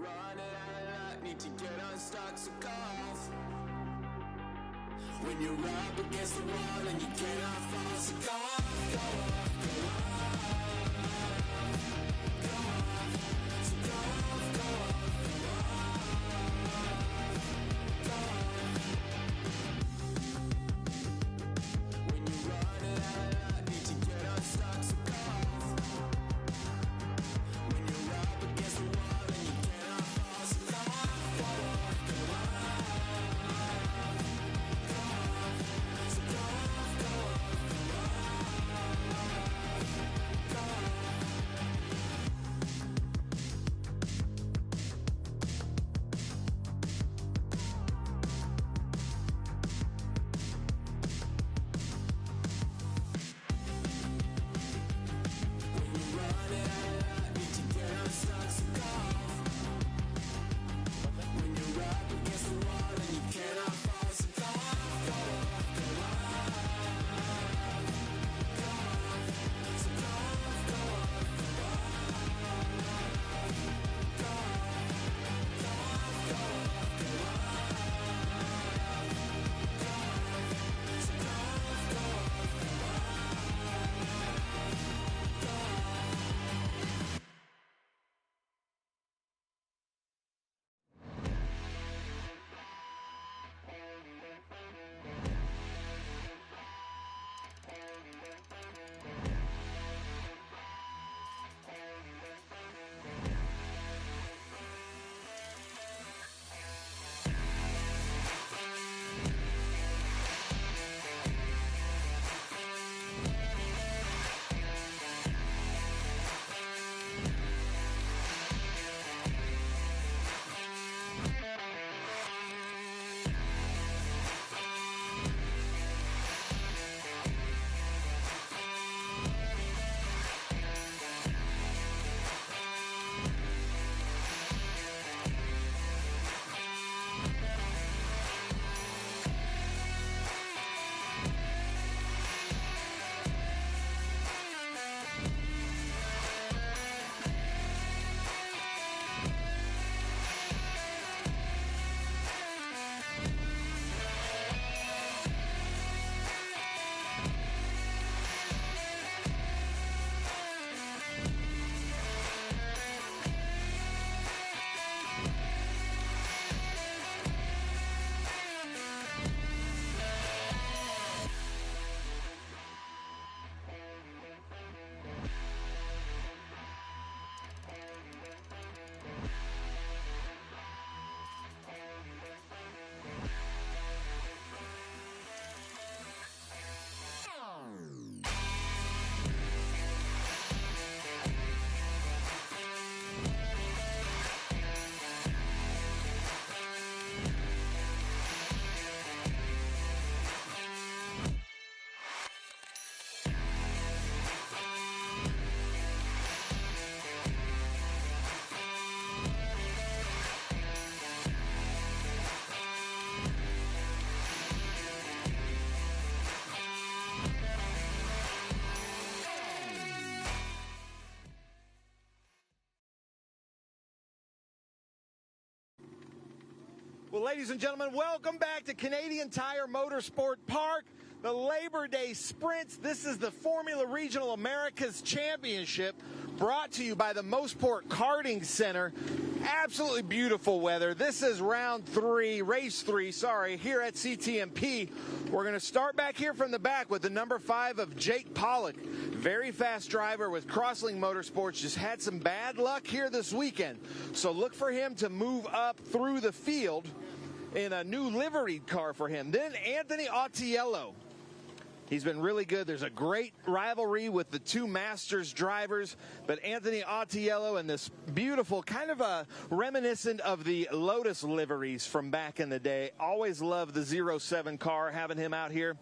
running out of luck, need to get unstuck, so go off. When you're up against the wall and you cannot fall, so go off, go off, go off, go off, so go off, go off, go off. When you're running out of luck, need to get unstuck, so go off. When you're up against the wall and you cannot fall, so go off, go off, go off, go off, so go off, go off, go off, go off. When you're running out of luck, need to get unstuck, so go off. When you're up against the wall and you cannot fall, so go off, go off, go off, go off, so go off, go off, go off, go off, go off, go off, go off, so go off, go off, go Well, ladies and gentlemen, welcome back to Canadian Tire Motorsport Park, the Labor Day Sprints. This is the Formula Regional Americas Championship brought to you by the Motorsport Karting Center. Absolutely beautiful weather. This is race three, here at CTMP. We're going to start back here from the back with the number 5 of Jake Pollack. Very fast driver with Crosslink Motorsports. Just had some bad luck here this weekend. So look for him to move up through the field in a new liveried car for him. Then Anthony Autiello. He's been really good. There's a great rivalry with the two Masters drivers, but Anthony Autiello and this beautiful, kind of a reminiscent of the Lotus liveries from back in the day. Always loved the 07 car, having him out here.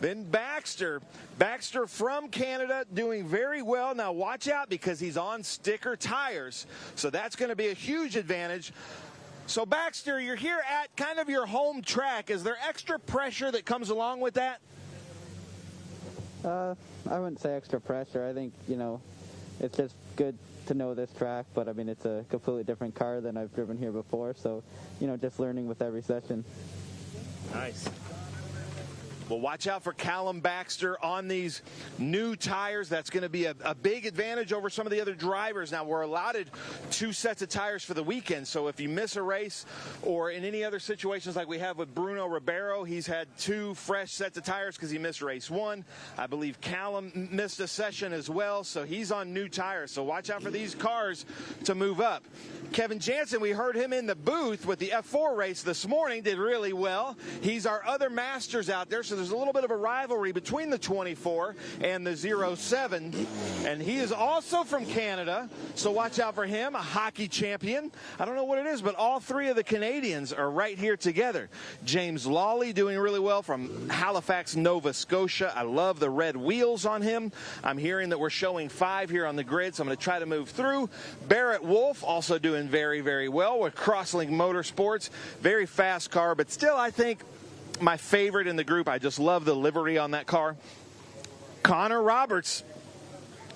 Then Baxter from Canada, doing very well. Now watch out because he's on sticker tires, so that's going to be a huge advantage. So Baxter, you're here at kind of your home track. Is there extra pressure that comes along with that? I wouldn't say extra pressure. I think, it's just good to know this track, but I mean, it's a completely different car than I've driven here before, so, just learning with every session. Nice. Well, watch out for Callum Baxter on these new tires. That's going to be a big advantage over some of the other drivers. Now, we're allotted 2 sets of tires for the weekend, so if you miss a race or in any other situations like we have with Bruno Ribeiro, he's had 2 fresh sets of tires because he missed race 1. I believe Callum missed a session as well, so he's on new tires. So watch out for these cars to move up. Kevin Janzen, we heard him in the booth with the F4 race this morning, did really well. He's our other Masters out there, so there's a little bit of a rivalry between the 24 and the 07. And he is also from Canada, so watch out for him, a hockey champion. I don't know what it is, but all 3 of the Canadians are right here together. James Lawley doing really well from Halifax, Nova Scotia. I love the red wheels on him. I'm hearing that we're showing 5 here on the grid, so I'm going to try to move through. Barrett Wolfe also doing very, very well with Crosslink Motorsports. Very fast car, but still I think my favorite in the group, I just love the livery on that car. Connor Roberts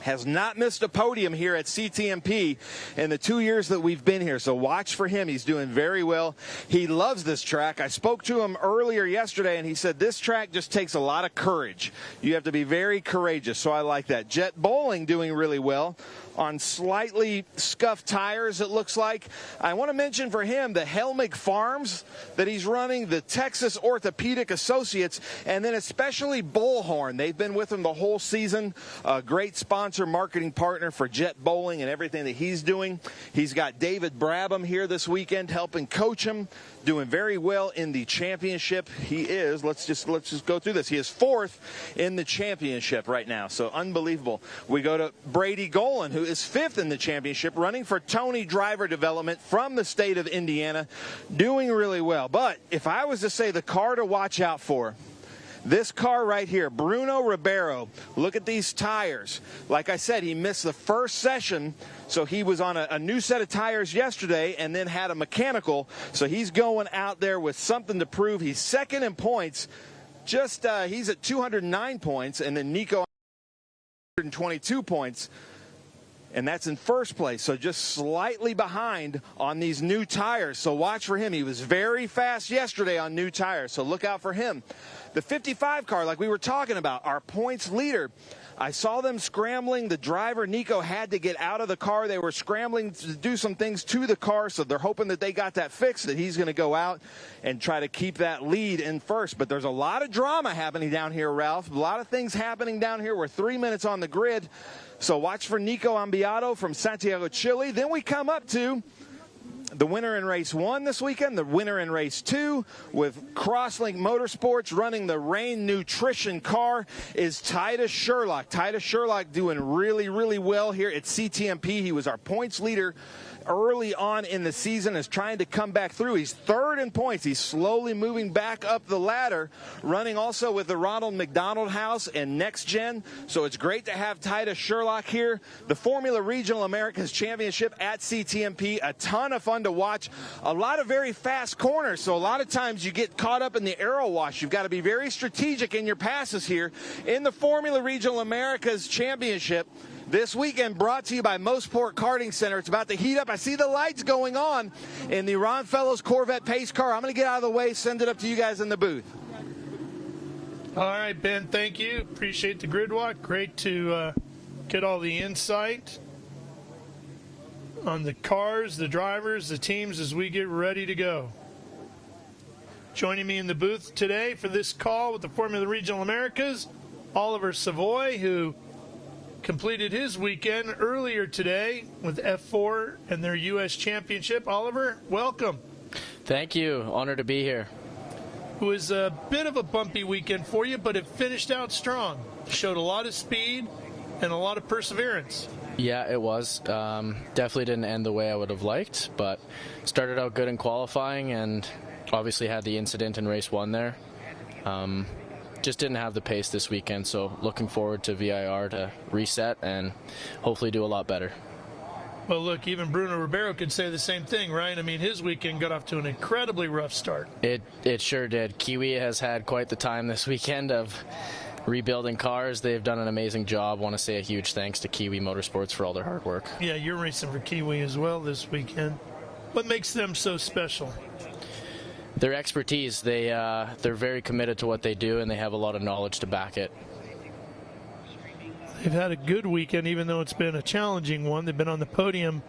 has not missed a podium here at CTMP in the 2 years that we've been here, so watch for him. He's doing very well. He loves this track. I spoke to him earlier yesterday, and he said this track just takes a lot of courage. You have to be very courageous, so I like that. Jett Bowling doing really well on slightly scuffed tires, it looks like. I want to mention for him the Helmig Farms that he's running, the Texas Orthopedic Associates, and then especially Bullhorn. They've been with him the whole season. A great sponsor, marketing partner for Jett Bowling and everything that he's doing. He's got David Brabham here this weekend helping coach him, doing very well in the championship. He is, let's just go through this. He is 4th in the championship right now, so unbelievable. We go to Brady Golan, who is 5th in the championship, running for Tony Driver Development from the state of Indiana, doing really well. But if I was to say the car to watch out for, this car right here, Bruno Ribeiro, look at these tires. Like I said, he missed the first session, so he was on a new set of tires yesterday and then had a mechanical. So he's going out there with something to prove. He's 2nd in points. He's at 209 points, and then Nico 122 points. And that's in 1st place, so just slightly behind on these new tires. So watch for him. He was very fast yesterday on new tires, so look out for him. The 55 car, like we were talking about, our points leader, I saw them scrambling. The driver, Nico, had to get out of the car. They were scrambling to do some things to the car, so they're hoping that they got that fixed, that he's going to go out and try to keep that lead in 1st. But there's a lot of drama happening down here, Ralph. A lot of things happening down here. We're 3 minutes on the grid. So watch for Nico Ambiato from Santiago, Chile. Then we come up to the winner in race 1 this weekend, the winner in race 2 with Crosslink Motorsports running the Rain Nutrition car is Titus Sherlock. Titus Sherlock doing really, really well here at CTMP. He was our points leader early on in the season, is trying to come back through. He's 3rd in points. He's slowly moving back up the ladder, running also with the Ronald McDonald House and Next Gen. So it's great to have Titus Sherlock here. The Formula Regional Americas Championship at CTMP, a ton of fun to watch. A lot of very fast corners, so a lot of times you get caught up in the aero wash. You've got to be very strategic in your passes here in the Formula Regional Americas Championship. This weekend brought to you by Motorsport Karting Center. It's about to heat up. I see the lights going on in the Ron Fellows Corvette pace car. I'm going to get out of the way, send it up to you guys in the booth. All right, Ben, thank you. Appreciate the grid walk. Great to get all the insight on the cars, the drivers, the teams as we get ready to go. Joining me in the booth today for this call with the Formula Regional Americas, Oliver Savoy, who completed his weekend earlier today with F4 and their U.S. Championship. Oliver, welcome. Thank you. Honored to be here. It was a bit of a bumpy weekend for you, but it finished out strong. Showed a lot of speed and a lot of perseverance. Yeah, it was. Definitely didn't end the way I would have liked, but started out good in qualifying and obviously had the incident in race 1 there. Just didn't have the pace this weekend, so looking forward to VIR to reset and hopefully do a lot better. Well, look, even Bruno Ribeiro could say the same thing, right? I mean, his weekend got off to an incredibly rough start. It sure did. Kiwi has had quite the time this weekend of rebuilding cars. They've done an amazing job. Want to say a huge thanks to Kiwi Motorsports for all their hard work. Yeah, you're racing for Kiwi as well this weekend. What makes them so special? Their expertise. They're very committed to what they do, and they have a lot of knowledge to back it. They've had a good weekend, even though it's been a challenging one. They've been on the podium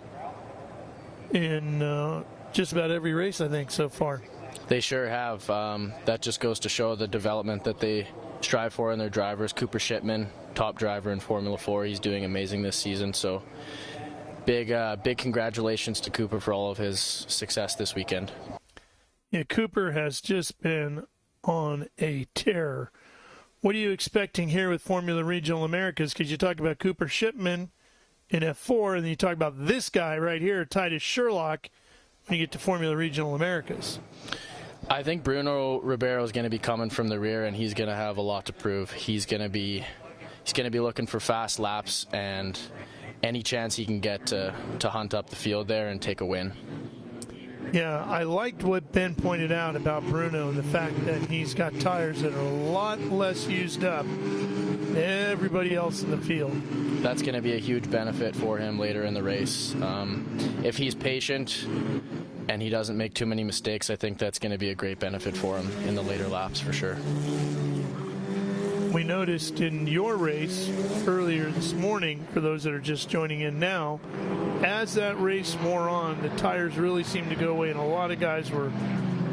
in just about every race, I think, so far. They sure have. That just goes to show the development that they strive for in their drivers. Cooper Shipman, top driver in Formula 4. He's doing amazing this season. So big congratulations to Cooper for all of his success this weekend. Yeah, Cooper has just been on a tear. What are you expecting here with Formula Regional Americas? Because you talk about Cooper Shipman in F4, and then you talk about this guy right here, Titus Sherlock, when you get to Formula Regional Americas. I think Bruno Ribeiro is going to be coming from the rear, and he's going to have a lot to prove. He's going to be looking for fast laps and any chance he can get to hunt up the field there and take a win. Yeah, I liked what Ben pointed out about Bruno and the fact that he's got tires that are a lot less used up than everybody else in the field. That's going to be a huge benefit for him later in the race. If he's patient and he doesn't make too many mistakes, I think that's going to be a great benefit for him in the later laps for sure. We noticed in your race earlier this morning, for those that are just joining in now, as that race wore on, the tires really seemed to go away, and a lot of guys were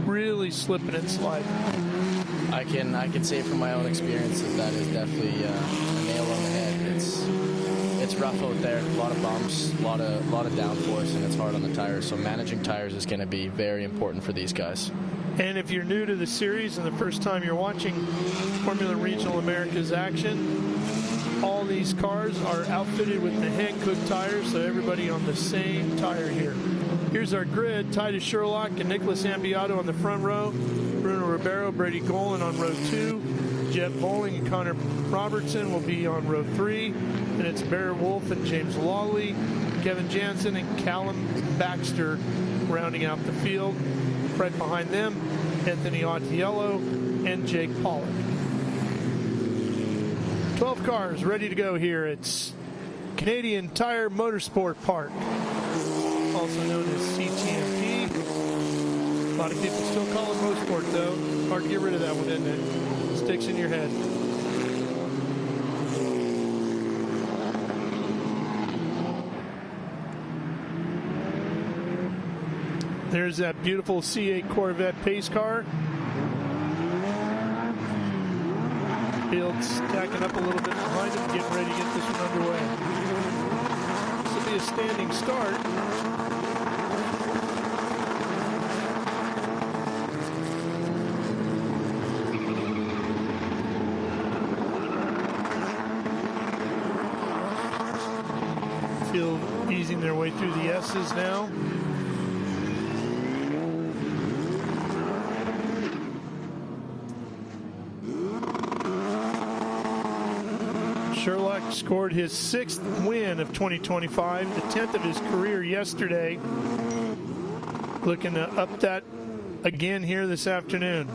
really slipping and sliding. I can say from my own experience that is definitely a nail on the head. It's rough out there, a lot of bumps, a lot of downforce, and it's hard on the tires. So managing tires is going to be very important for these guys. And if you're new to the series and the first time you're watching Formula Regional America's action, all these cars are outfitted with the Hankook tires, so everybody on the same tire here. Here's our grid: Titus Sherlock and Nicholas Ambiato on the front row, Bruno Ribeiro, Brady Golan on row 2, Jett Bowling and Connor Robertson will be on row 3, and it's Barrett, Wolfe and James Lawley, Kevin Janzen and Callum Baxter rounding out the field. Right behind them, Anthony Autiello and Jake Pollack. 12 cars ready to go here. It's Canadian Tire Motorsport Park, also known as CTMP. A lot of people still call it Motorsport, though. Hard to get rid of that one, isn't it? Sticks in your head. There's that beautiful C8 Corvette pace car. Field stacking up a little bit behind him, getting ready to get this one underway. This will be a standing start. Field easing their way through the S's now. Sherlock scored his 6th win of 2025, the 10th of his career yesterday. Looking to up that again here this afternoon.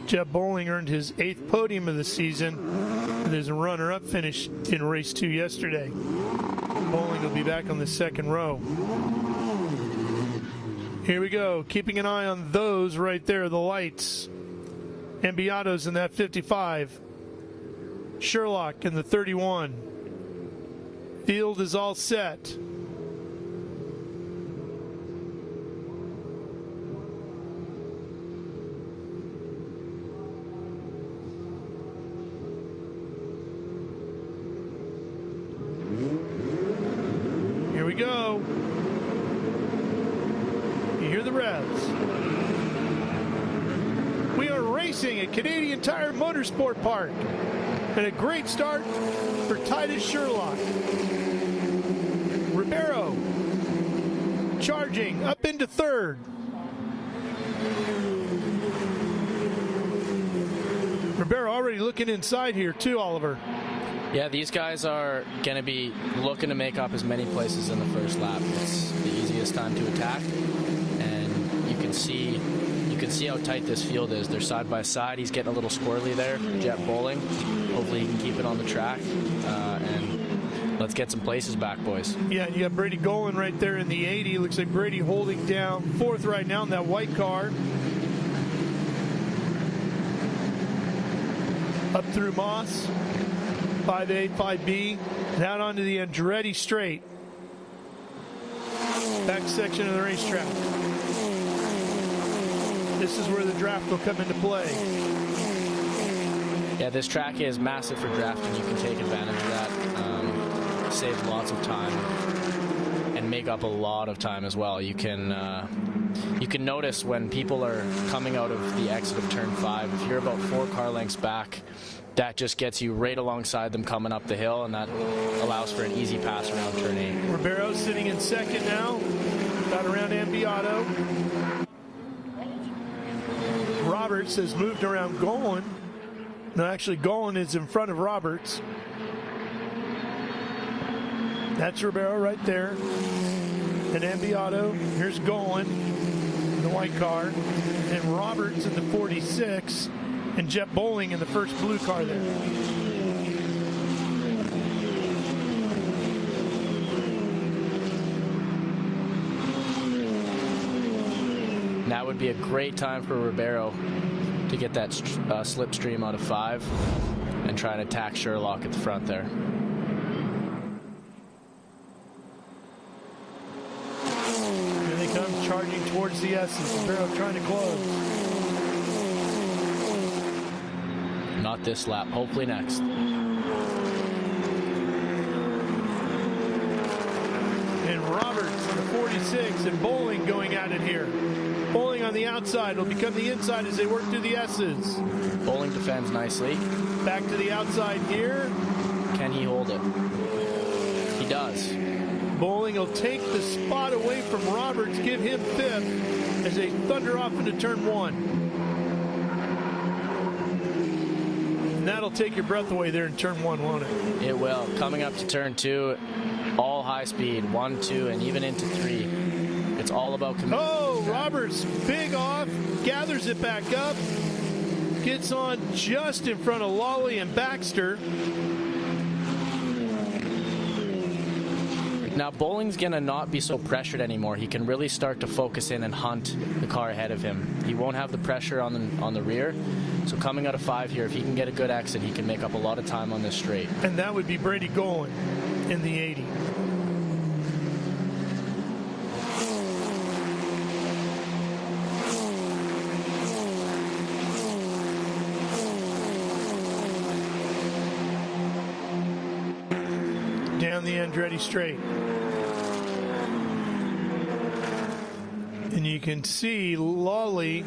Jett Bowling earned his 8th podium of the season with his runner-up finish in race 2 yesterday. Bowling will be back on the second row. Here we go, keeping an eye on those right there, the lights. Ambiato's in that 55. Sherlock in the 31. Field is all set. Here we go. You hear the revs. We are racing at Canadian Tire Motorsport Park. And a great start for Titus Sherlock. Ribeiro charging up into 3rd. Ribeiro already looking inside here too, Oliver. Yeah, these guys are going to be looking to make up as many places in the first lap. It's the easiest time to attack, and you can see You can see how tight this field is. They're side by side. He's getting a little squirrely there. Jett bowling. Hopefully he can keep it on the track. And let's get some places back, boys. Yeah, you got Brady Golan right there in the 80. Looks like Brady holding down fourth right now in that white car. Up through Moss, 5A, 5B, and out onto the Andretti straight. Back section of the racetrack. This is where the draft will come into play. Yeah, this track is massive for drafting. You can take advantage of that. Save lots of time and make up a lot of time as well. You can notice when people are coming out of the exit of turn 5, if you're about 4 car lengths back, that just gets you right alongside them coming up the hill, and that allows for an easy pass around turn 8. Ribeiro sitting in second now, about around Ambiato. Roberts has moved around Golan. No, actually, Golan is in front of Roberts. That's Ribeiro right there. And Ambiato. Here's Golan in the white car. And Roberts in the 46. And Jett Bowling in the first blue car there. Now would be a great time for Ribeiro to get that slipstream out of 5 and try and attack Sherlock at the front there. Here they come, charging towards the S's. Ribeiro trying to close. Not this lap, hopefully next. And Roberts in the 46 and Bowling going at it here. Bowling on the outside will become the inside as they work through the S's. Bowling defends nicely. Back to the outside here. Can he hold it? He does. Bowling will take the spot away from Roberts, give him 5th as they thunder off into turn 1. And that'll take your breath away there in turn 1, won't it? It will. Coming up to turn 2, all high speed, 1, 2, and even into 3. It's all about commitment. Oh, Roberts, big off, gathers it back up, gets on just in front of Lawley and Baxter. Now, Bowling's going to not be so pressured anymore. He can really start to focus in and hunt the car ahead of him. He won't have the pressure on the rear. So coming out of 5 here, if he can get a good exit, he can make up a lot of time on this straight. And that would be Brady Golan in the 80. Down the Andretti straight. And you can see Lawley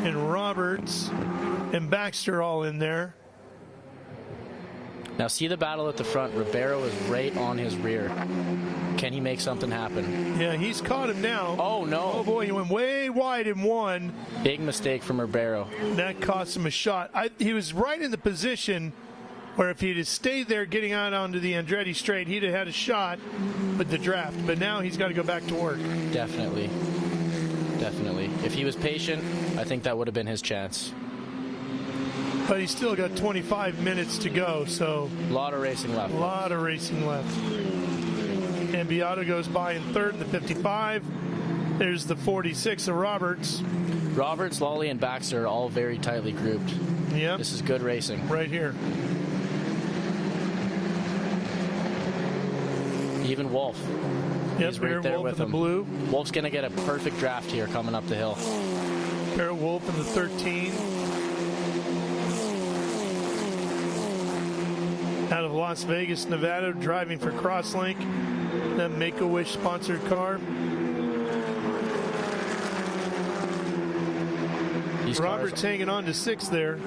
and Roberts and Baxter all in there. Now see the battle at the front. Ribeiro is right on his rear. Can he make something happen? Yeah, he's caught him now. Oh, no. Oh, boy, he went way wide in 1. Big mistake from Ribeiro. That cost him a shot. He was right in the position where if he'd have stayed there getting out onto the Andretti straight, he'd have had a shot with the draft. But now he's got to go back to work. Definitely. Definitely. If he was patient, I think that would have been his chance. But he's still got 25 minutes to go, so... A lot of racing left. A lot of racing left. And Beato goes by in 3rd in the 55. There's the 46 of Roberts. Roberts, Lawley, and Baxter are all very tightly grouped. Yep. This is good racing. Right here. Even Wolfe. Yep, He's right there Wolfe with in him. the blue. Wolfe's going to get a perfect draft here coming up the hill. Barrett Wolfe in the 13. Out of Las Vegas, Nevada, driving for Crosslink, that Make-A-Wish sponsored car. Roberts hanging on to 6th there.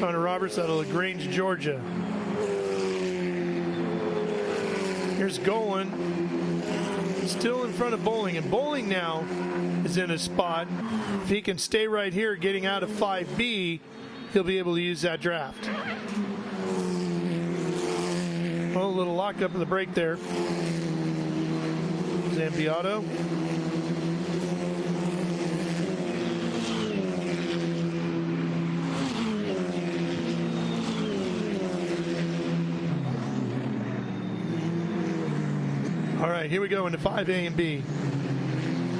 Connor Roberts out of LaGrange, Georgia. Here's Golan, still in front of Bowling, and Bowling now is in a spot. If he can stay right here getting out of 5B, he'll be able to use that draft. Well, a little lockup of the brake there. Zambiato. All right, here we go into 5A and B.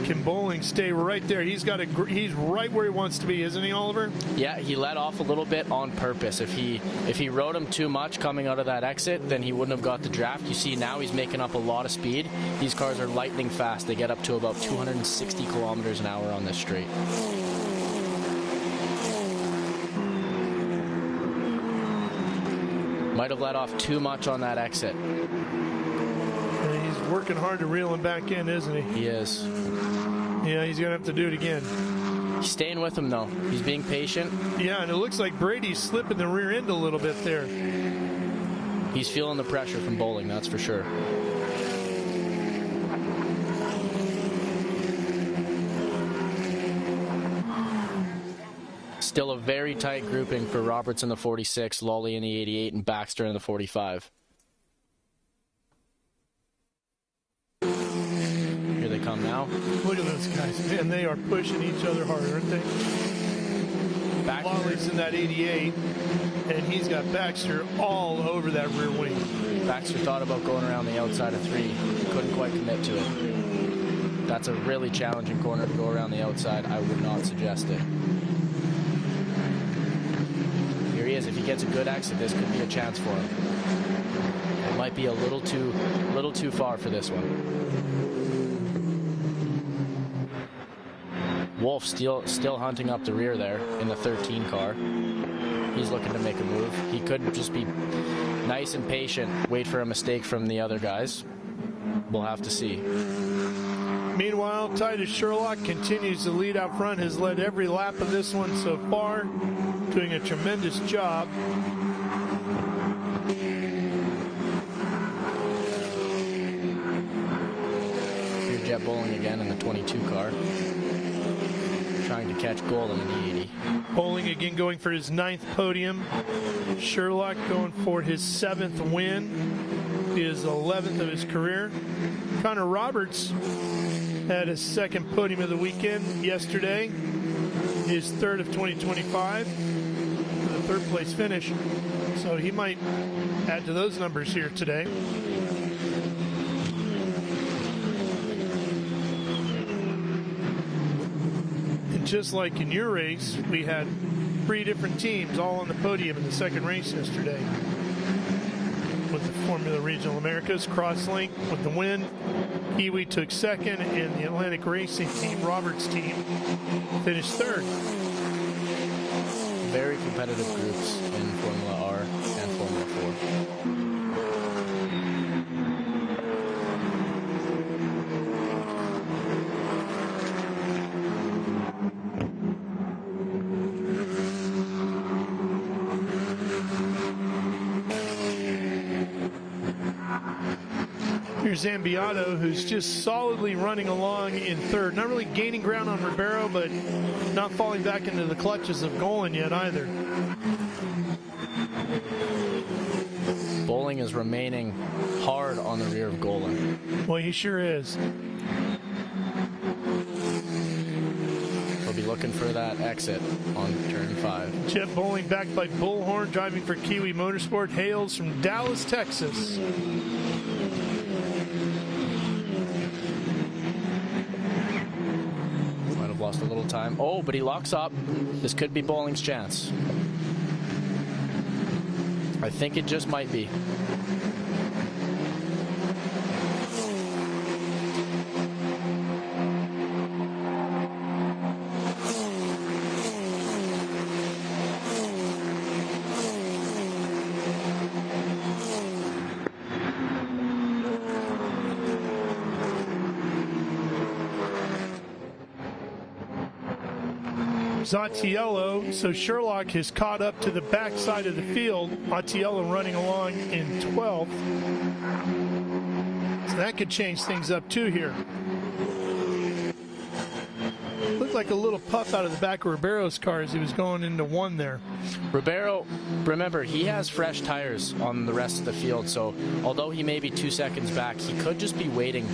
Can Bowling stay right there? He's right where he wants to be, isn't he, Oliver? Yeah, he let off a little bit on purpose. If he rode him too much coming out of that exit, then he wouldn't have got the draft. You see now he's making up a lot of speed. These cars are lightning fast. They get up to about 260 kilometers an hour on this straight. Might have let off too much on that exit. And he's working hard to reel him back in, isn't he? He is. Yeah, he's going to have to do it again. He's staying with him, though. He's being patient. Yeah, and it looks like Brady's slipping the rear end a little bit there. He's feeling the pressure from Bowling, that's for sure. Still a very tight grouping for Roberts in the 46, Lawley in the 88, and Baxter in the 45. Here they come now. Look at those guys. Man, they are pushing each other hard, aren't they? Lawley's in that 88, and he's got Baxter all over that rear wing. Baxter thought about going around the outside of 3. Couldn't quite commit to it. That's a really challenging corner to go around the outside. I would not suggest it. Here he is. If he gets a good exit, this could be a chance for him. It might be a little too far for this one. Wolfe still hunting up the rear there in the 13 car. He's looking to make a move. He could just be nice and patient, wait for a mistake from the other guys. We'll have to see. Meanwhile, Titus Sherlock continues to lead out front, has led every lap of this one so far, doing a tremendous job. Here's Jett Bowling again in the 22 car, trying to catch Golden in the 80. Bowling again going for his 9th podium. Sherlock going for his 7th win, his 11th of his career. Connor Roberts had his 2nd podium of the weekend yesterday, his 3rd of 2025, the 3rd place finish. So he might add to those numbers here today. And just like in your race, we had 3 different teams all on the podium in the 2nd race yesterday. With the Formula Regional Americas, Crosslink with the win. Kiwi took 2nd, and the Atlantic Racing Team, Roberts' team, finished 3rd. Very competitive groups in Formula R and Formula 4. Here's Zambiato, who's just solidly running along in 3rd. Not really gaining ground on Ribeiro, but not falling back into the clutches of Golan yet either. Bowling is remaining hard on the rear of Golan. Well, he sure is. He'll be looking for that exit on turn 5. Jett Bowling backed by Bullhorn, driving for Kiwi Motorsport, hails from Dallas, Texas. Lost a little time. Oh, but he locks up. This could be Bowling's chance. I think it just might be. Zattiello, so Sherlock has caught up to the backside of the field. Zattiello running along in 12th. So that could change things up too here. Looked like a little puff out of the back of Ribeiro's car as he was going into one there. Ribeiro, remember, he has fresh tires on the rest of the field, so although he may be 2 seconds back, he could just be waiting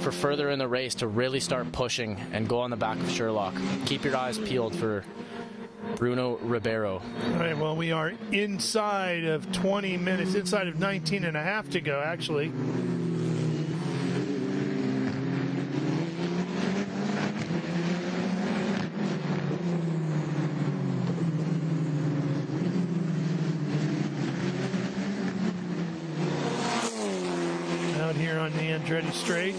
for further in the race to really start pushing and go on the back of Sherlock. Keep your eyes peeled for Bruno Ribeiro. All right, well, we are inside of 20 minutes, inside of 19 and a half to go, actually. Out here on the Andretti Straight.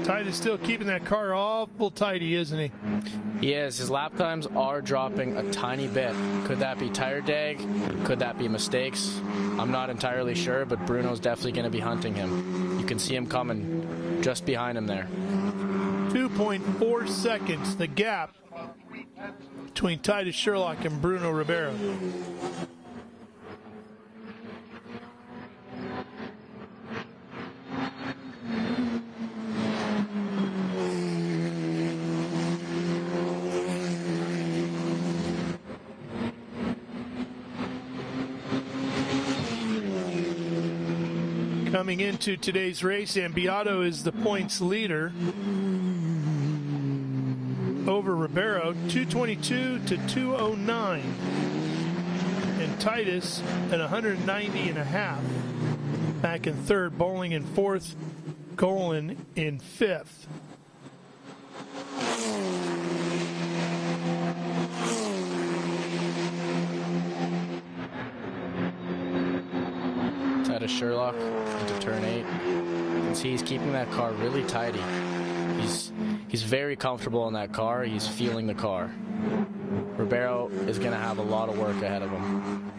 Titus still keeping that car awful tidy, isn't he? He is. His lap times are dropping a tiny bit. Could that be tire drag? Could that be mistakes? I'm not entirely sure, but Bruno's definitely going to be hunting him. You can see him coming just behind him there. 2.4 seconds, the gap between Titus Sherlock and Bruno Ribeiro. Coming into today's race, Ambiato is the points leader over Ribeiro, 222 to 209. And Titus at 190 and a half. Back in third, Bowling in fourth, Golan in fifth. Titus Sherlock into turn 8. You can see he's keeping that car really tidy. He's very comfortable in that car. He's feeling the car. Ribeiro is going to have a lot of work ahead of him.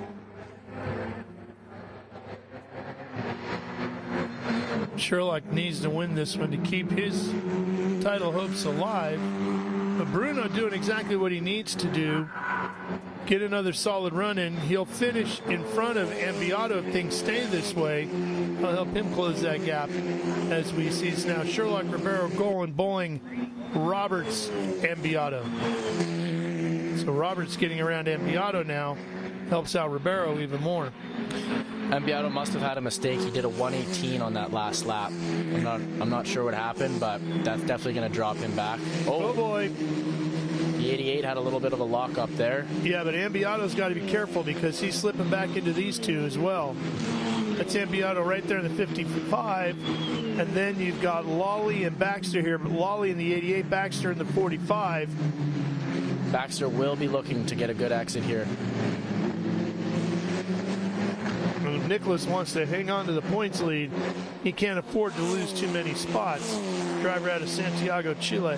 Sherlock needs to win this one to keep his title hopes alive. But Bruno doing exactly what he needs to do. Get another solid run in. He'll finish in front of Ambiato if things stay this way. I'll help him close that gap as we see now Sherlock, Ribeiro, Golan, Bowling, Roberts, Ambiato. So Roberts getting around Ambiato now helps out Ribeiro even more. Ambiato must have had a mistake. He did a 118 on that last lap. I'm not sure what happened, but that's definitely going to drop him back. Oh boy. The 88 had a little bit of a lock up there. Yeah, but Ambiato's got to be careful because he's slipping back into these two as well. That's Ambiato right there in the 55. And then you've got Lawley and Baxter here. But Lawley in the 88, Baxter in the 45. Baxter will be looking to get a good exit here. Nicholas wants to hang on to the points lead. He can't afford to lose too many spots. Driver out of Santiago, Chile.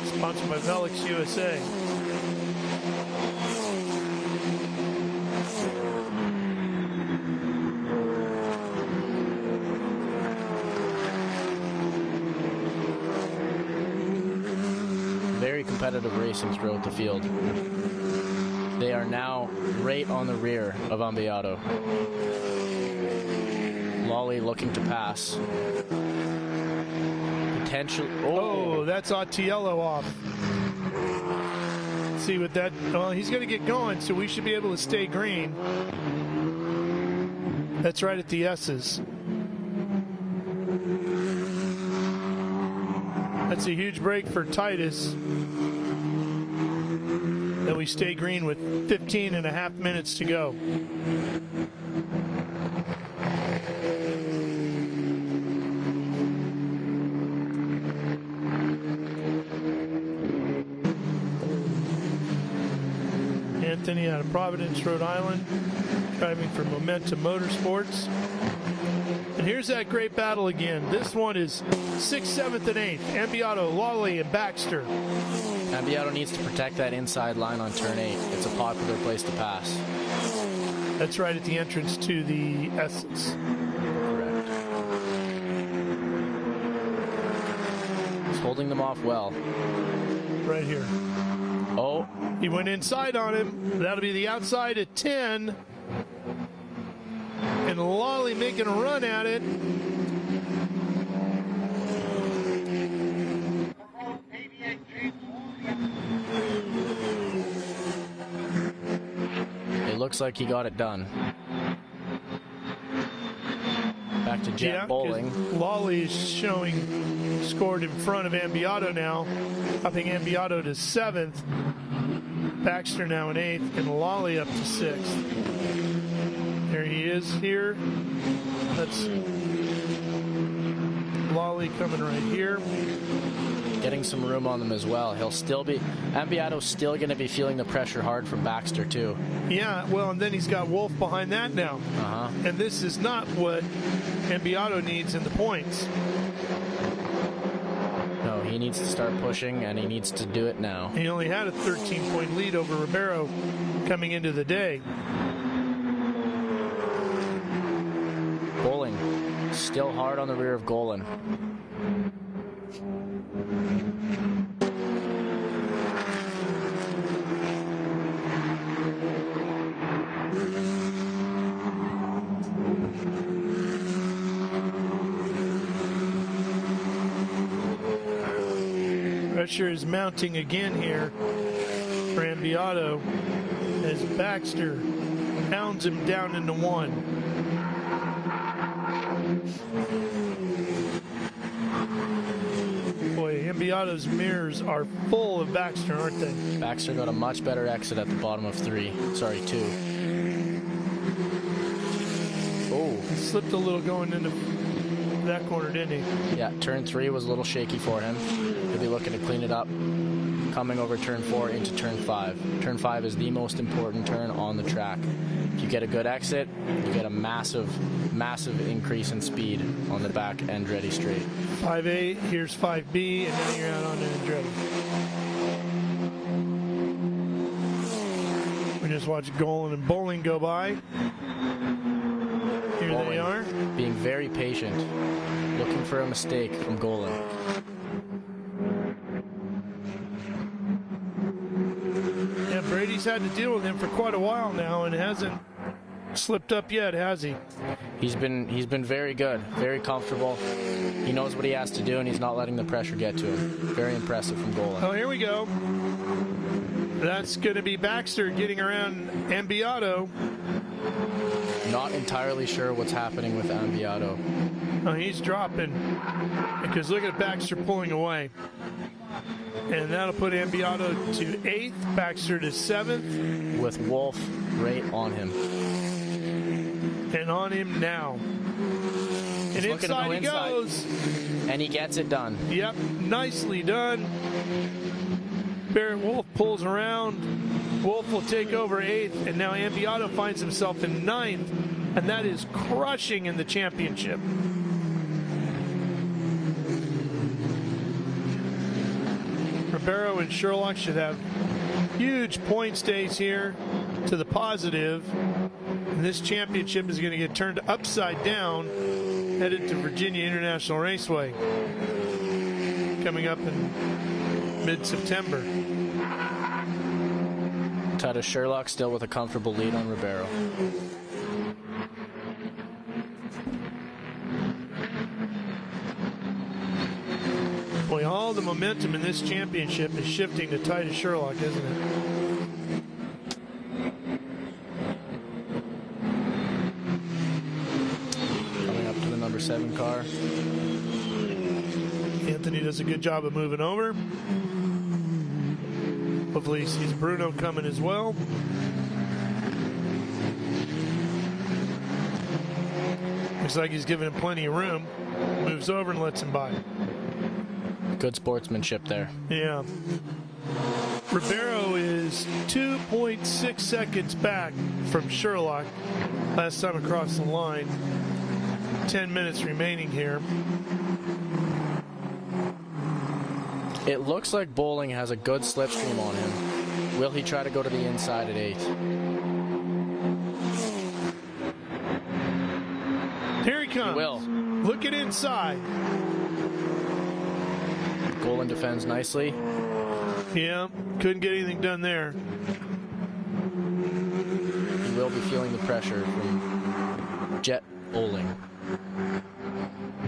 Sponsored by Velix USA. Very competitive racing throughout the field. They are now right on the rear of Ambiato. Lawley looking to pass. Potential. Oh, that's Ottiello off. See what that. Well, he's going to get going, so we should be able to stay green. That's right at the S's. That's a huge break for Titus. Then we stay green with 15 and a half minutes to go. Anthony out of Providence, Rhode Island, driving for Momentum Motorsports. And here's that great battle again. This one is 6th, 7th, and 8th. Ambiato, Lawley, and Baxter. Ambiato needs to protect that inside line on turn 8. It's a popular place to pass. That's right at the entrance to the S's. Correct. He's holding them off well. Right here. Oh. He went inside on him. That'll be the outside at 10. And Lally making a run at it. It looks like he got it done. Back to Jett bowling. Lally is showing scored in front of Ambiato now, upping Ambiato to 7th. Baxter now in 8th, and Lally up to 6th. There he is here. That's Lally coming right here. Getting some room on them as well. He'll still be, Ambiato's still going to be feeling the pressure hard from Baxter too. Yeah, well, and then he's got Wolfe behind that now. And this is not what Ambiato needs in the points. No, he needs to start pushing, and he needs to do it now. He only had a 13-point lead over Ribeiro coming into the day. Bowling still hard on the rear of Golan. Pressure is mounting again here for Ambiato as Baxter hounds him down into 1. Boy, Ambiato's mirrors are full of Baxter, aren't they? Baxter got a much better exit at the bottom of 2. Oh, slipped a little going into that corner, didn't he? Yeah, turn 3 was a little shaky for him. He'll be looking to clean it up. Coming over turn 4 into turn 5. Turn 5 is the most important turn on the track. If you get a good exit, you get a massive, massive increase in speed on the back end ready straight. 5A, here's 5B, and now you're out on Andretti. We just watched Golan and Bowling go by. Here Bowling, they are. being very patient, looking for a mistake from Golan. Yeah, Brady's had to deal with him for quite a while now and hasn't slipped up yet, has he? He's been very good, very comfortable. He knows what he has to do, and he's not letting the pressure get to him. Very impressive from Golan. Oh, here we go. That's going to be Baxter getting around Ambiato. Not entirely sure what's happening with Ambiato. Oh, he's dropping. Because look at Baxter pulling away. And that'll put Ambiato to 8th, Baxter to 7th. With Wolfe right on him. And on him now. And He's looking to inside go he inside. goes. And he gets it done. Yep, nicely done. Barrett Wolfe pulls around. Wolfe will take over 8th, and now Ambiato finds himself in 9th, and that is crushing in the championship. Ribeiro and Sherlock should have huge point stays here to the positive, and this championship is going to get turned upside down, headed to Virginia International Raceway, coming up in mid-September. Titus Sherlock still with a comfortable lead on Ribeiro. Boy, all the momentum in this championship is shifting to Titus Sherlock, isn't it? Coming up to the number 7 car. Anthony does a good job of moving over. Hopefully he sees Bruno coming as well. Looks like he's giving him plenty of room. Moves over and lets him by. Good sportsmanship there. Yeah. Ribeiro is 2.6 seconds back from Sherlock last time across the line. 10 minutes remaining here. It looks like Bowling has a good slipstream on him. Will he try to go to the inside at 8? Here he comes. He will. Look at inside. Golan defends nicely. Yeah, couldn't get anything done there. He will be feeling the pressure from Jett bowling.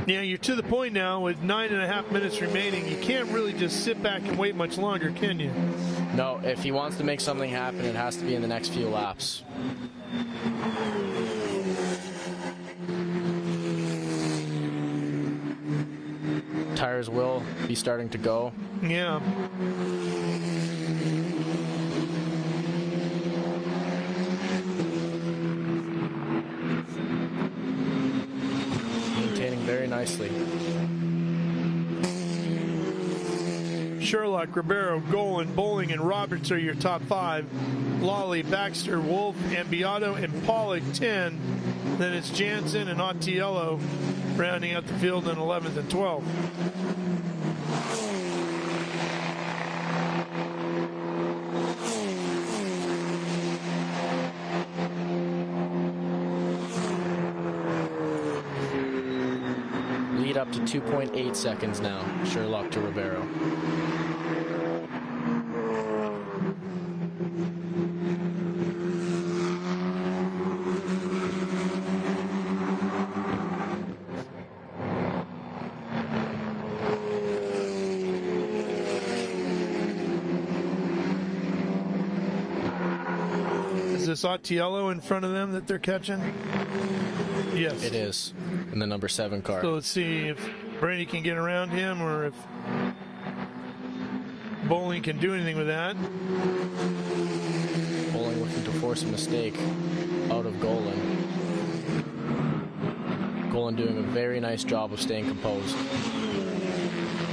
Yeah, you're to the point now with 9.5 minutes remaining. You can't really just sit back and wait much longer, can you? No, if he wants to make something happen, it has to be in the next few laps. Tires will be starting to go. Yeah. Maintaining very nicely. Sherlock, Ribeiro, Golan, Bowling, and Roberts are your top 5. Lawley, Baxter, Wolfe, Ambiato, and Pollack 10. Then it's Janzen and Ottiello rounding out the field in 11th and 12th. Lead up to 2.8 seconds now, Sherlock to Ribeiro. Is this Ottiello in front of them that they're catching? Yes. It is, in the number 7 car. So let's see if Brady can get around him or if Bowling can do anything with that. Bowling looking to force a mistake out of Golan. Golan doing a very nice job of staying composed.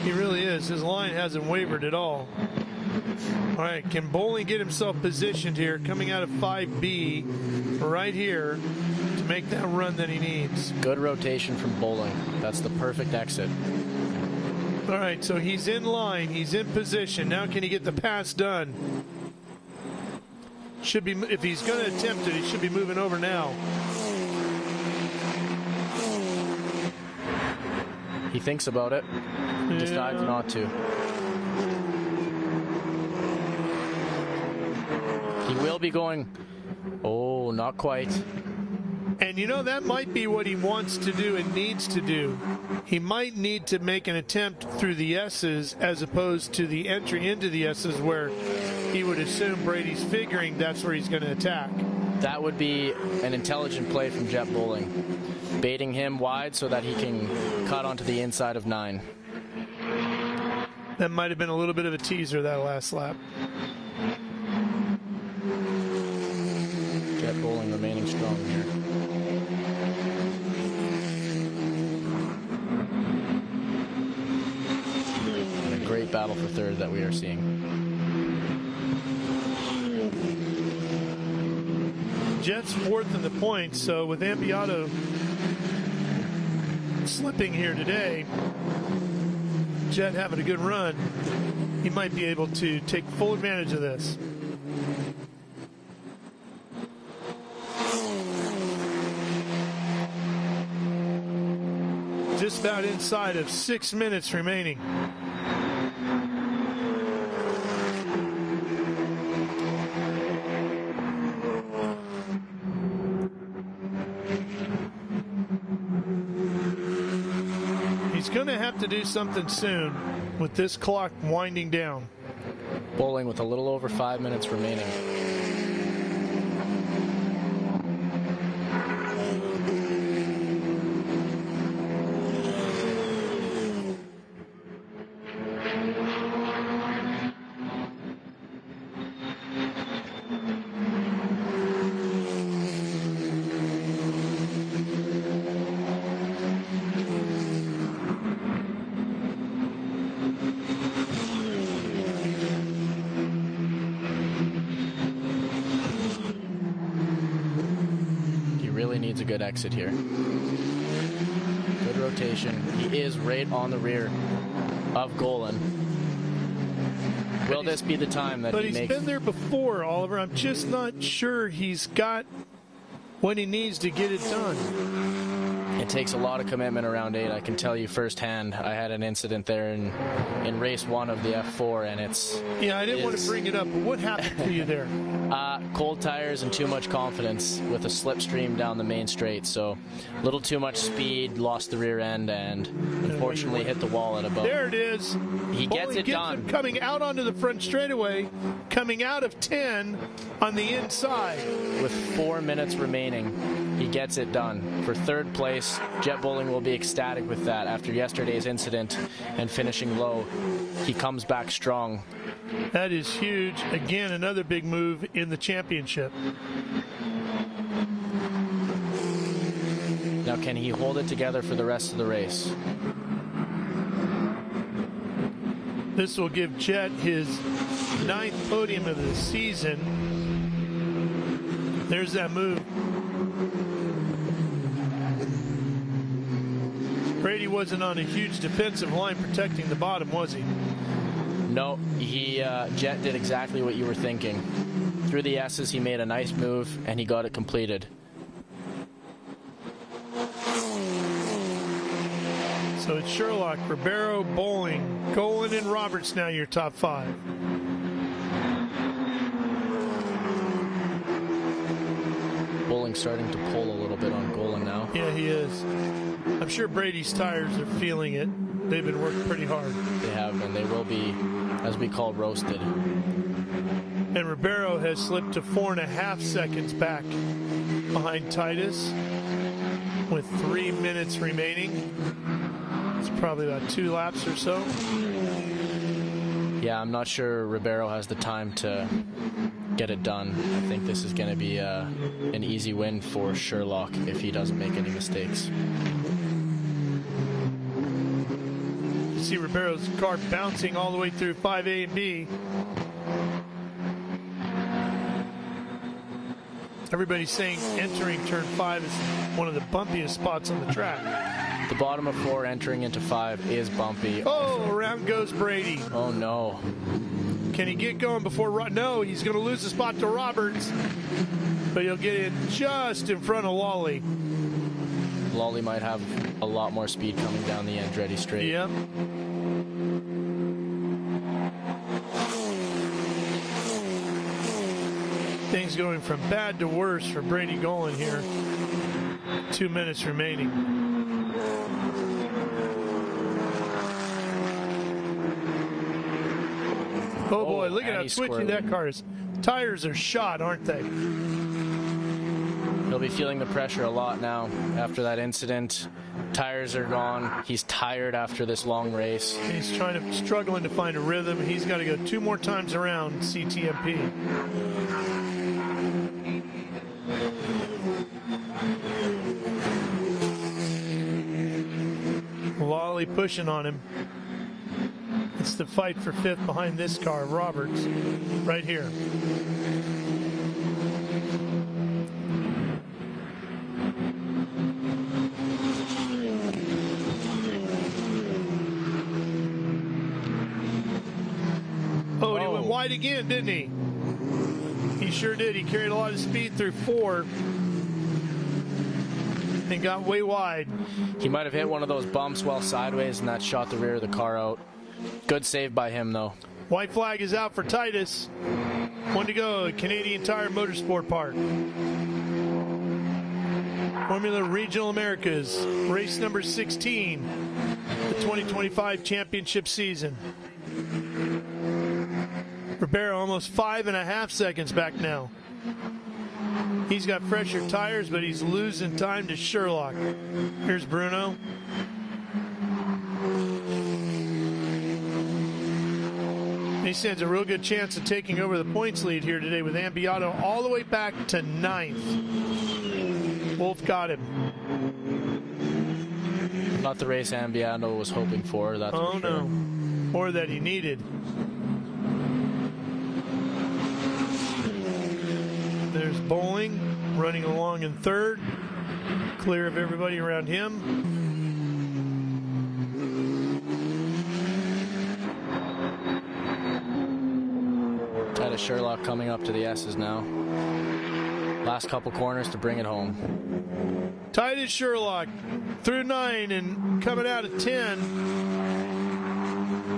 He really is. His line hasn't wavered at all. All right, can Bowling get himself positioned here, coming out of 5B right here to make that run that he needs? Good rotation from Bowling. That's the perfect exit. All right, so he's in line. He's in position. Now can he get the pass done? Should be, if he's going to attempt it, he should be moving over now. He thinks about it, decides not to. He will be going, oh, not quite. And you know, that might be what he wants to do and needs to do. He might need to make an attempt through the S's as opposed to the entry into the S's where he would assume Brady's figuring that's where he's going to attack. That would be an intelligent play from Jett Bowling, baiting him wide so that he can cut onto the inside of 9. That might have been a little bit of a teaser that last lap. Jett Bowling remaining strong here. And a great battle for third that we are seeing. Jett's 4th in the points, so with Ambiato slipping here today, Jett having a good run, he might be able to take full advantage of this. Just about inside of 6 minutes remaining. He's going to have to do something soon with this clock winding down. Bowling with a little over 5 minutes remaining. Needs a good exit here. Good rotation. He is right on the rear of Golan. Will this be the time that he makes? But he's been there before, Oliver. I'm just not sure he's got what he needs to get it done. it takes a lot of commitment around 8. I can tell you firsthand. I had an incident there in race 1 of the F4, and it's... Yeah, I didn't want to bring it up, but what happened to you there? Cold tires and too much confidence with a slipstream down the main straight. So a little too much speed, lost the rear end, and unfortunately hit the wall at about... There it is. He gets it done. Coming out onto the front straightaway, coming out of 10 on the inside. With 4 minutes remaining, he gets it done. For third place, Jett Bowling will be ecstatic with that. After yesterday's incident and finishing low, he comes back strong. That is huge. Again, another big move in the championship. Now, can he hold it together for the rest of the race? This will give Jett his 9th podium of the season. There's that move. Brady wasn't on a huge defensive line protecting the bottom, was he? No, Jett did exactly what you were thinking. Through the S's, he made a nice move, and he got it completed. So it's Sherlock, Ribeiro, Bowling, Golan, and Roberts now your top 5. Bowling starting to pull a little bit on Golan now. Yeah, he is. I'm sure Brady's tires are feeling it. They've been working pretty hard. They have, and they will be, as we call, roasted. And Ribeiro has slipped to 4.5 seconds back behind Titus with 3 minutes remaining. It's probably about 2 laps or so. Yeah, I'm not sure Ribeiro has the time to get it done. I think this is going to be an easy win for Sherlock if he doesn't make any mistakes. You see Ribeiro's car bouncing all the way through 5A and B. Everybody's saying entering turn 5 is one of the bumpiest spots on the track. The bottom of 4 entering into 5 is bumpy. Oh, around goes Brady. Oh, no. Can he get going before... No, he's going to lose the spot to Roberts. But he'll get in just in front of Lawley. Lawley might have a lot more speed coming down the Andretti straight. Yep. Things going from bad to worse for Brady Golan here. 2 minutes remaining. Oh boy, look at how twitchy that car is. Tires are shot, aren't they? He'll be feeling the pressure a lot now after that incident. Tires are gone. He's tired after this long race. He's struggling to find a rhythm. He's got to go 2 more times around CTMP. Lawley pushing on him. It's the fight for 5th behind this car, Roberts, right here. Oh, and he went wide again, didn't he? He sure did. He carried a lot of speed through 4 and got way wide. He might have hit one of those bumps while sideways, and that shot the rear of the car out. Good save by him, though. White flag is out for Titus. 1 to go at Canadian Tire Motorsport Park. Formula Regional Americas, race number 16, the 2025 championship season. Ribeiro almost 5.5 seconds back now. He's got fresher tires, but he's losing time to Sherlock. Here's Bruno. He stands a real good chance of taking over the points lead here today with Ambiato all the way back to 9th. Wolfe got him. Not the race Ambiato was hoping for, that's for sure. Oh, no. Or that he needed. There's Bowling running along in 3rd. Clear of everybody around him. Titus Sherlock coming up to the S's now. last couple corners to bring it home. Titus Sherlock through 9 and coming out of 10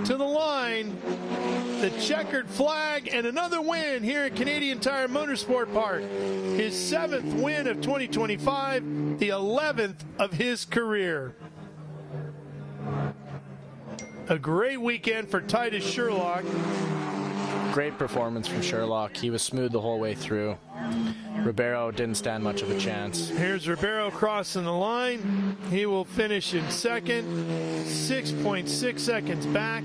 to the line. The checkered flag and another win here at Canadian Tire Motorsport Park. His 7th win of 2025, the 11th of his career. A great weekend for Titus Sherlock. Great performance from Sherlock. He was smooth the whole way through. Ribeiro didn't stand much of a chance. Here's Ribeiro crossing the line. He will finish in second. 6.6 seconds back.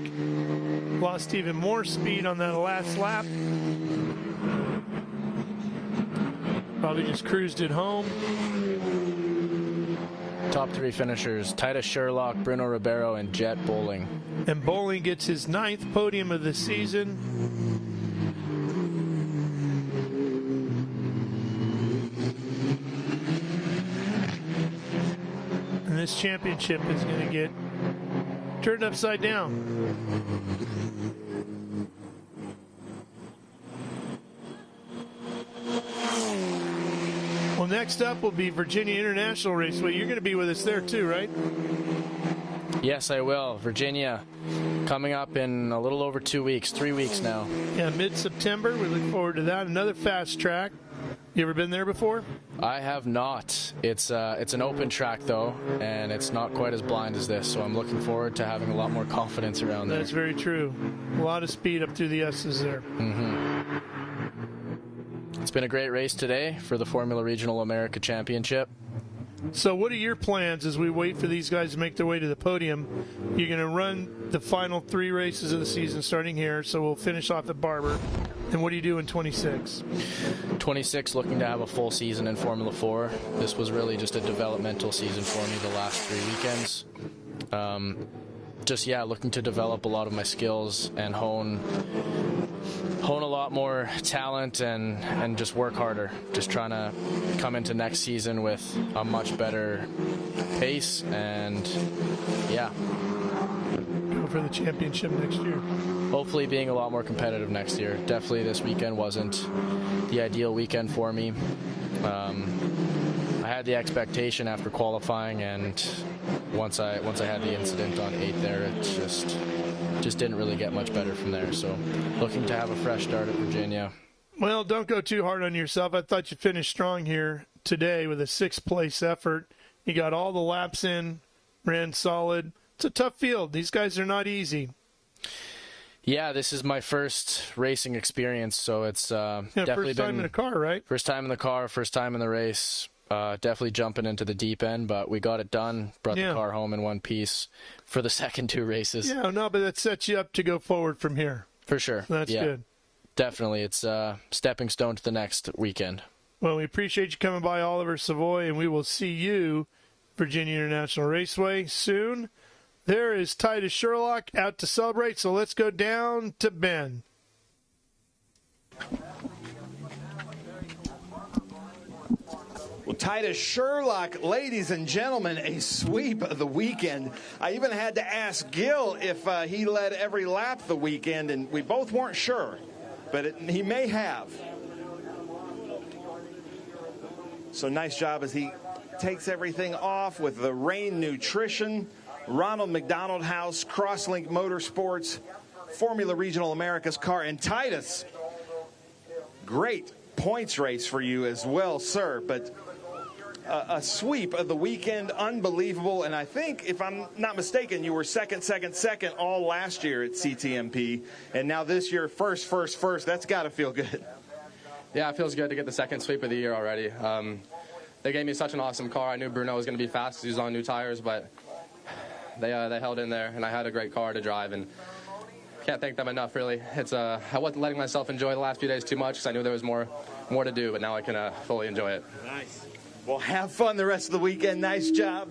Lost even more speed on that last lap. Probably just cruised it home. Top 3 finishers, Titus Sherlock, Bruno Ribeiro, and Jett Bowling. And Bowling gets his 9th podium of the season. And this championship is going to get turned upside down. Well, next up will be Virginia International Raceway. You're going to be with us there too, right? Yes, I will. Virginia coming up in a little over 2 weeks, 3 weeks now. Yeah, mid-September. We look forward to that. Another fast track. You ever been there before? I have not. It's an open track, though, and it's not quite as blind as this, so I'm looking forward to having a lot more confidence around there. That's very true. A lot of speed up through the S's there. Mm-hmm. It's been a great race today for the Formula Regional America Championship. So what are your plans as we wait for these guys to make their way to the podium? You're going to run the final 3 races of the season starting here, so we'll finish off at Barber. And what do you do in 26? 26, looking to have a full season in Formula 4. This was really just a developmental season for me the last 3 weekends. Looking to develop a lot of my skills and hone a lot more talent and just work harder. Just trying to come into next season with a much better pace and, yeah. Go for the championship next year. Hopefully being a lot more competitive next year. Definitely this weekend wasn't the ideal weekend for me. I had the expectation after qualifying, and once I had the incident on 8 there, it just didn't really get much better from there. So looking to have a fresh start at Virginia. Well, don't go too hard on yourself. I thought you finished strong here today with a 6th place effort. You got all the laps in, ran solid. It's a tough field. These guys are not easy. Yeah, this is my first racing experience, so it's definitely first time in a car, right? First time in the car, first time in the race. Definitely jumping into the deep end, but we got it done. Brought the car home in one piece for the second 2 races. Yeah, no, but that sets you up to go forward from here. For sure. That's good. Definitely. It's a stepping stone to the next weekend. Well, we appreciate you coming by, Oliver Savoy, and we will see you, Virginia International Raceway, soon. There is Titus Sherlock out to celebrate, so let's go down to Ben. Well, Titus Sherlock, ladies and gentlemen, a sweep of the weekend. I even had to ask Gil if he led every lap the weekend, and we both weren't sure, but he may have. So nice job as he takes everything off with the Rain Nutrition, Ronald McDonald House, Crosslink Motorsports, Formula Regional America's car, and Titus. Great points race for you as well, sir, but a sweep of the weekend, unbelievable. And I think, if I'm not mistaken, you were second all last year at CTMP, and now this year first. That's got to feel good. Yeah, it feels good to get the second sweep of the year already. They gave me such an awesome car. I knew Bruno was going to be fast. He was on new tires, but they held in there, and I had a great car to drive, and can't thank them enough, really. I wasn't letting myself enjoy the last few days too much because I knew there was more to do, but now I can fully enjoy it. Nice. Well, have fun the rest of the weekend. Nice job.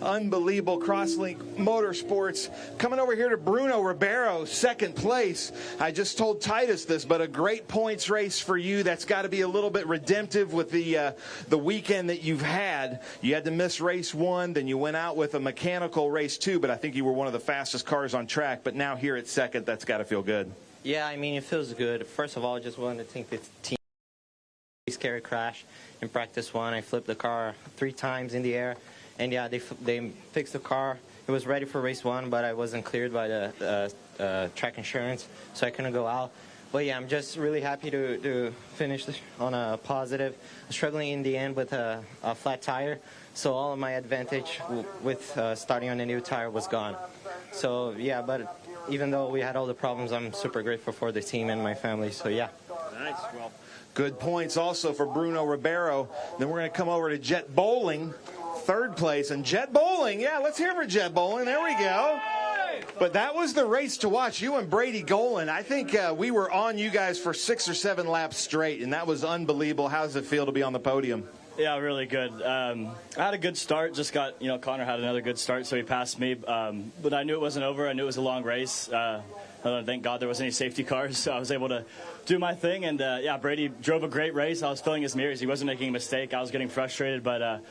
Unbelievable. Crosslink Motorsports coming over here to Bruno Ribeiro, second place. I just told Titus this, but a great points race for you. That's got to be a little bit redemptive with the weekend that you've had. You had to miss race 1, then you went out with a mechanical race 2, but I think you were one of the fastest cars on track. But now here at second, that's got to feel good. Yeah, I mean, it feels good. First of all, I just wanted to thank the team. scary crash in practice 1. I flipped the car 3 times in the air, and yeah, they fixed the car. It was ready for race 1, but I wasn't cleared by the track insurance, so I couldn't go out. But yeah, I'm just really happy to finish on a positive. Struggling in the end with a flat tire, so all of my advantage with starting on a new tire was gone. So yeah, but even though we had all the problems, I'm super grateful for the team and my family. So yeah. Nice. Well, good points also for Bruno Ribeiro. Then we're going to come over to Jett Bowling, 3rd place. And Jett Bowling, yeah, let's hear for Jett Bowling. There we go. But that was the race to watch. You and Brady Golan. I think we were on you guys for 6 or 7 laps straight, and that was unbelievable. How does it feel to be on the podium? Yeah, really good. I had a good start. Just got, Connor had another good start, so he passed me. But I knew it wasn't over. I knew it was a long race. Thank God there wasn't any safety cars, so I was able to do my thing. And, yeah, Brady drove a great race. I was filling his mirrors. He wasn't making a mistake. I was getting frustrated, but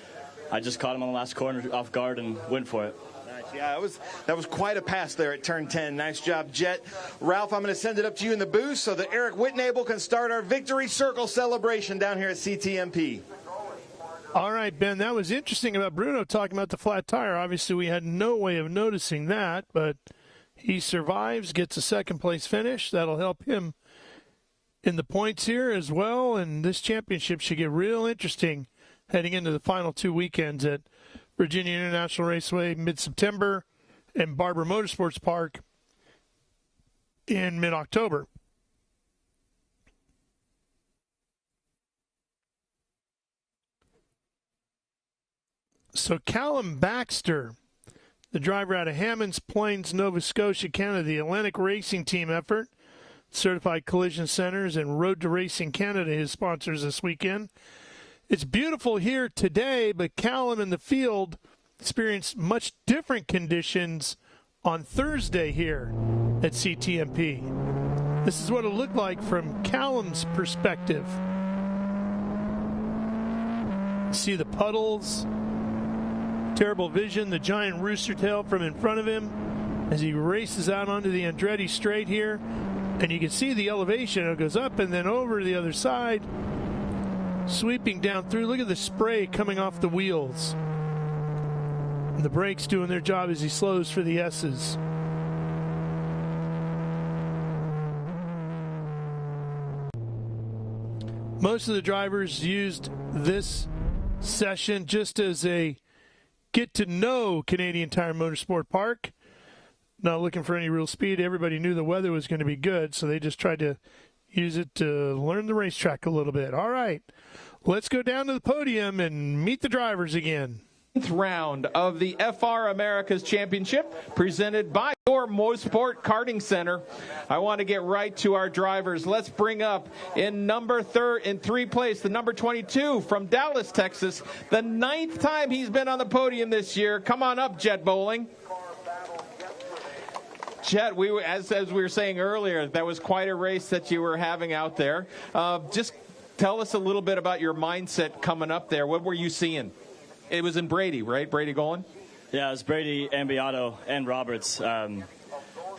I just caught him on the last corner off guard and went for it. Yeah, that was quite a pass there at turn 10. Nice job, Jett. Ralph, I'm going to send it up to you in the booth so that Eric Whitnable can start our victory circle celebration down here at CTMP. All right, Ben, that was interesting about Bruno talking about the flat tire. Obviously, we had no way of noticing that, but he survives, gets a 2nd place finish. That'll help him in the points here as well, and this championship should get real interesting heading into the final 2 weekends at Virginia International Raceway mid-September and Barber Motorsports Park in mid-October. So Callum Baxter, the driver out of Hammonds Plains, Nova Scotia, Canada, the Atlantic Racing Team effort, Certified Collision Centers, and Road to Racing Canada, his sponsors this weekend. It's beautiful here today, but Callum in the field experienced much different conditions on Thursday here at CTMP. This is what it looked like from Callum's perspective. See the puddles, terrible vision, the giant rooster tail from in front of him as he races out onto the Andretti straight here. And you can see the elevation. It goes up and then over to the other side, sweeping down through. Look at the spray coming off the wheels. And the brakes doing their job as he slows for the S's. Most of the drivers used this session just as a get to know Canadian Tire Motorsport Park. Not looking for any real speed. Everybody knew the weather was going to be good, so they just tried to use it to learn the racetrack a little bit. All right, let's go down to the podium and meet the drivers again. 10th round of the FR Americas Championship presented by your Motorsport Karting Center. I want to get right to our drivers. Let's bring up in third place, the number 22 from Dallas, Texas. The 9th time he's been on the podium this year. Come on up, Jett Bowling. Jett, as we were saying earlier, that was quite a race that you were having out there. Just tell us a little bit about your mindset coming up there. What were you seeing? It was in Brady, right? Brady Golan? Yeah, it was Brady, Ambiato, and Roberts. Yeah,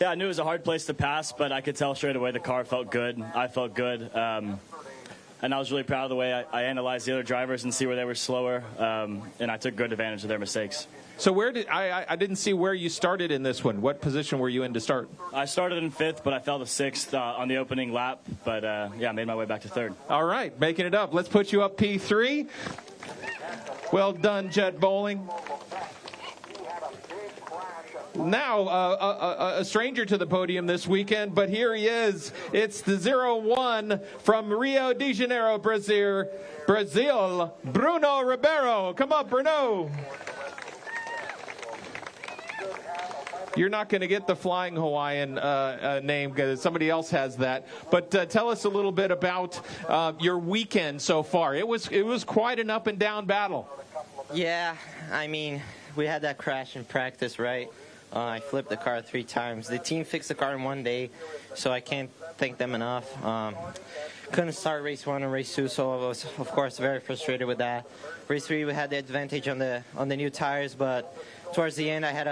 I knew it was a hard place to pass, but I could tell straight away the car felt good. I felt good. And I was really proud of the way I analyzed the other drivers and see where they were slower, and I took good advantage of their mistakes. So where did I didn't see where you started in this one. What position were you in to start? I started in 5th, but I fell to 6th on the opening lap. But, yeah, I made my way back to 3rd. All right, making it up. Let's put you up P3. Well done, Jett Bowling. Now, a stranger to the podium this weekend, but here he is. It's the 01 from Rio de Janeiro, Brazil, Bruno Ribeiro. Come up, Bruno. You're not going to get the Flying Hawaiian name because somebody else has that. But tell us a little bit about your weekend so far. It was quite an up and down battle. Yeah, I mean, we had that crash in practice, right? I flipped the car 3 times. The team fixed the car in 1 day, so I can't thank them enough. Couldn't start race 1 and race 2, so I was, of course, very frustrated with that. Race 3, we had the advantage on the new tires, but towards the end, I had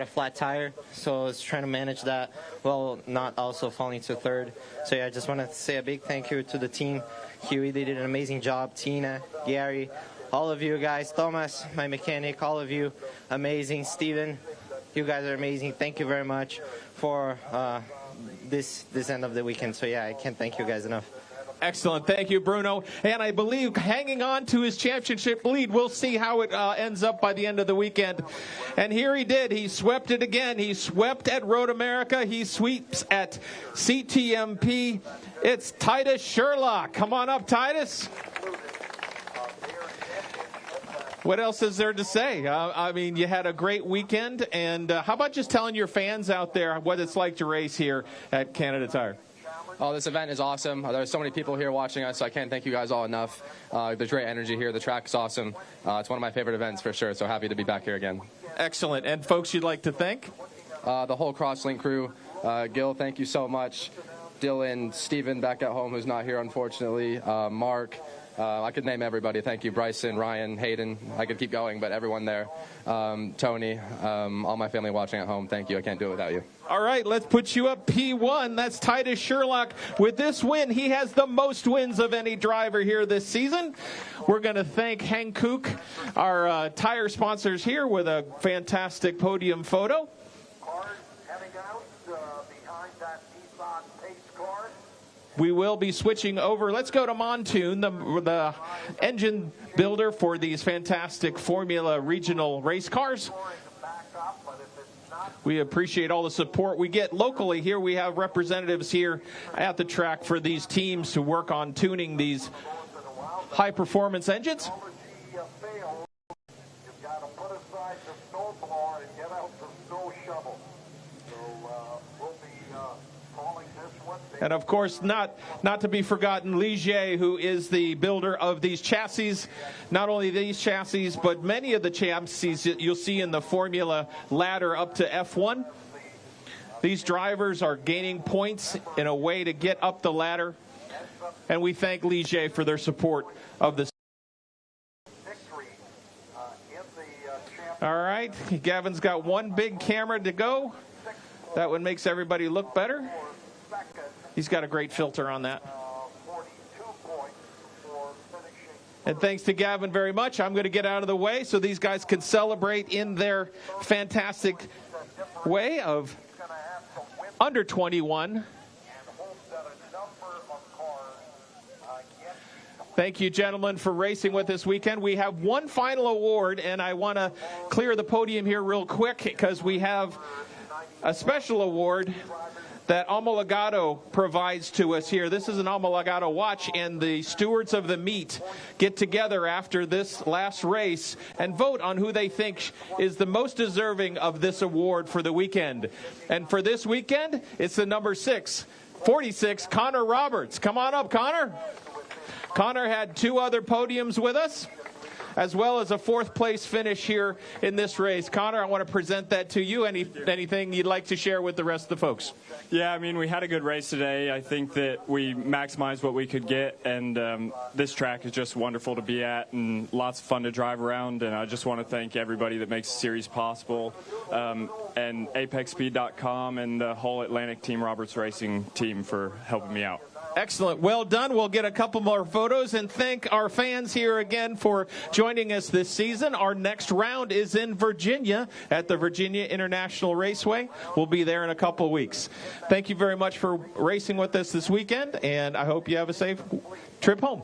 a flat tire, so I was trying to manage that while not also falling to third. So yeah, I just want to say a big thank you to the team. Kiwi, they did an amazing job. Tina, Gary, all of you guys, Thomas, my mechanic, all of you, amazing. Steven, you guys are amazing. Thank you very much for this end of the weekend. So yeah, I can't thank you guys enough. Excellent. Thank you, Bruno. And I believe hanging on to his championship lead, we'll see how it ends up by the end of the weekend. And here he did. He swept it again. He swept at Road America. He sweeps at CTMP. It's Titus Sherlock. Come on up, Titus. What else is there to say? I mean, you had a great weekend. And how about just telling your fans out there what it's like to race here at Canada Tire? Oh, this event is awesome. There's so many people here watching us, so I can't thank you guys all enough. There's great energy here. The track is awesome. It's one of my favorite events for sure, so happy to be back here again. Excellent. And folks you'd like to thank? The whole Crosslink crew. Gil, thank you so much. Dylan, Steven back at home who's not here, unfortunately. Mark. I could name everybody. Thank you, Bryson, Ryan, Hayden. I could keep going, but everyone there. Tony, all my family watching at home, thank you. I can't do it without you. All right, let's put you up P1. That's Titus Sherlock. With this win, he has the most wins of any driver here this season. We're going to thank Hankook, our tire sponsors here, with a fantastic podium photo. We will be switching over. Let's go to Montoon, the engine builder for these fantastic Formula regional race cars. We appreciate all the support we get locally here. We have representatives here at the track for these teams to work on tuning these high-performance engines. And of course, not to be forgotten, Ligier, who is the builder of these chassis. Not only these chassis, but many of the chassis you'll see in the Formula ladder up to F1. These drivers are gaining points in a way to get up the ladder. And we thank Ligier for their support of this. All right, Gavin's got one big camera to go. That one makes everybody look better. He's got a great filter on that. And thanks to Gavin very much. I'm going to get out of the way so these guys can celebrate in their fantastic way of under 21. Thank you, gentlemen, for racing with us weekend. We have one final award, and I want to clear the podium here real quick because we have a special award that Homologado provides to us here. This is an Homologado watch, and the stewards of the meet get together after this last race and vote on who they think is the most deserving of this award for the weekend. And for this weekend, it's the number 46, Connor Roberts. Come on up, Connor. Connor had 2 other podiums with us, as well as a 4th place finish here in this race. Connor, I want to present that to you. Anything you'd like to share with the rest of the folks? Yeah, I mean, we had a good race today. I think that we maximized what we could get, and this track is just wonderful to be at and lots of fun to drive around. And I just want to thank everybody that makes the series possible, and ApexSpeed.com and the whole Atlantic Team Roberts Racing team for helping me out. Excellent. Well done. We'll get a couple more photos and thank our fans here again for joining us this season. Our next round is in Virginia at the Virginia International Raceway. We'll be there in a couple of weeks. Thank you very much for racing with us this weekend, and I hope you have a safe trip home.